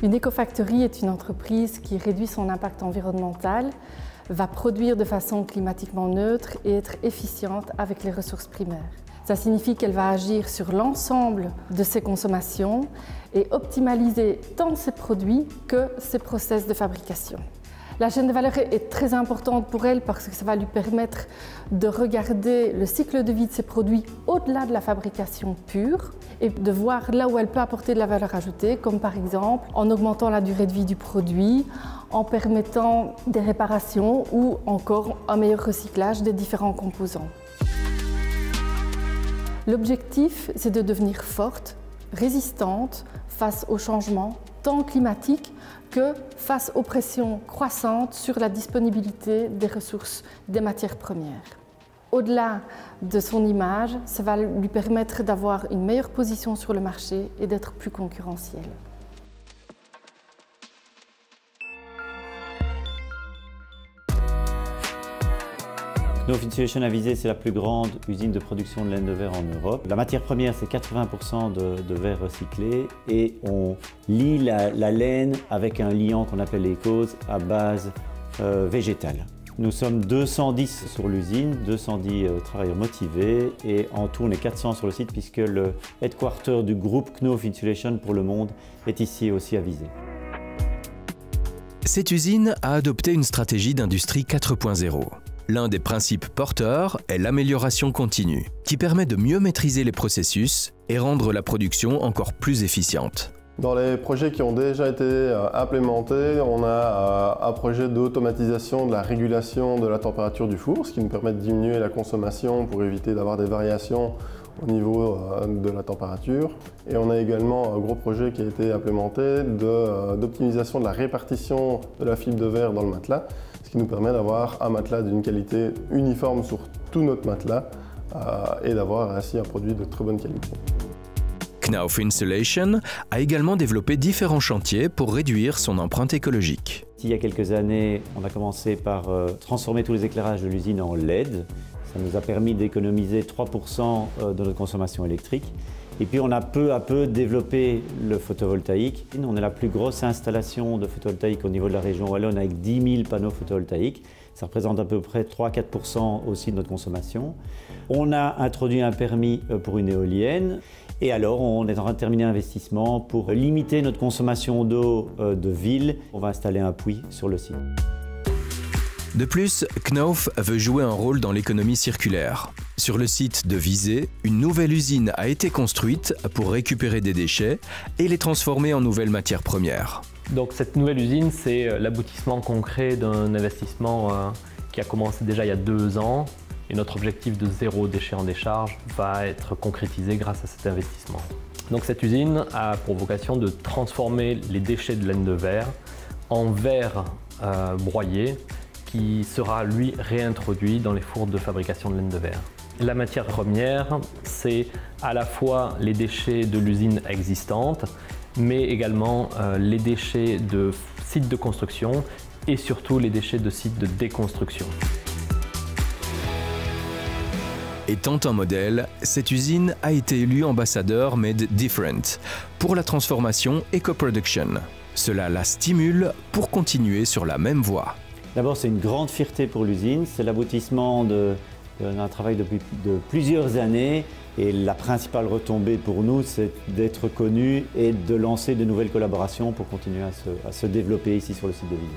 Une écofactory est une entreprise qui réduit son impact environnemental, va produire de façon climatiquement neutre et être efficiente avec les ressources primaires. Ça signifie qu'elle va agir sur l'ensemble de ses consommations et optimaliser tant ses produits que ses process de fabrication. La chaîne de valeur est très importante pour elle parce que ça va lui permettre de regarder le cycle de vie de ses produits au-delà de la fabrication pure et de voir là où elle peut apporter de la valeur ajoutée, comme par exemple en augmentant la durée de vie du produit, en permettant des réparations ou encore un meilleur recyclage des différents composants. L'objectif, c'est de devenir forte, résistante face aux changements tant climatiques que face aux pressions croissantes sur la disponibilité des ressources, des matières premières. Au-delà de son image, ça va lui permettre d'avoir une meilleure position sur le marché et d'être plus concurrentielle. Knauf Insulation à Visé, c'est la plus grande usine de production de laine de verre en Europe. La matière première, c'est 80% de verre recyclé et on lie la laine avec un liant qu'on appelle l'écose à base végétale. Nous sommes 210 sur l'usine, 210 travailleurs motivés et en tout on est 400 sur le site puisque le headquarter du groupe Knauf Insulation pour le monde est ici aussi à Visé. Cette usine a adopté une stratégie d'industrie 4.0. L'un des principes porteurs est l'amélioration continue, qui permet de mieux maîtriser les processus et rendre la production encore plus efficiente. Dans les projets qui ont déjà été implémentés, on a un projet d'automatisation de la régulation de la température du four, ce qui nous permet de diminuer la consommation pour éviter d'avoir des variations au niveau de la température. Et on a également un gros projet qui a été implémenté d'optimisation de la répartition de la fibre de verre dans le matelas, ce qui nous permet d'avoir un matelas d'une qualité uniforme sur tout notre matelas et d'avoir ainsi un produit de très bonne qualité. Knauf Insulation a également développé différents chantiers pour réduire son empreinte écologique. Il y a quelques années, on a commencé par transformer tous les éclairages de l'usine en LED. Ça nous a permis d'économiser 3% de notre consommation électrique. Et puis on a peu à peu développé le photovoltaïque. On est la plus grosse installation de photovoltaïque au niveau de la région wallonne avec 10 000 panneaux photovoltaïques. Ça représente à peu près 3-4% aussi de notre consommation. On a introduit un permis pour une éolienne. Et alors on est en train de terminer l'investissement pour limiter notre consommation d'eau de ville. On va installer un puits sur le site. De plus, Knauf veut jouer un rôle dans l'économie circulaire. Sur le site de Visé, une nouvelle usine a été construite pour récupérer des déchets et les transformer en nouvelles matières premières. Donc cette nouvelle usine, c'est l'aboutissement concret d'un investissement qui a commencé déjà il y a 2 ans. Et notre objectif de 0 déchet en décharge va être concrétisé grâce à cet investissement. Donc cette usine a pour vocation de transformer les déchets de laine de verre en verre broyé qui sera lui réintroduit dans les fours de fabrication de laine de verre. La matière première, c'est à la fois les déchets de l'usine existante, mais également les déchets de sites de construction et surtout les déchets de sites de déconstruction. Étant un modèle, cette usine a été élue ambassadeur Made Different pour la transformation Eco-Production. Cela la stimule pour continuer sur la même voie. D'abord, c'est une grande fierté pour l'usine. C'est l'aboutissement d'un travail de plusieurs années. Et la principale retombée pour nous, c'est d'être connu et de lancer de nouvelles collaborations pour continuer à se développer ici sur le site de Visé.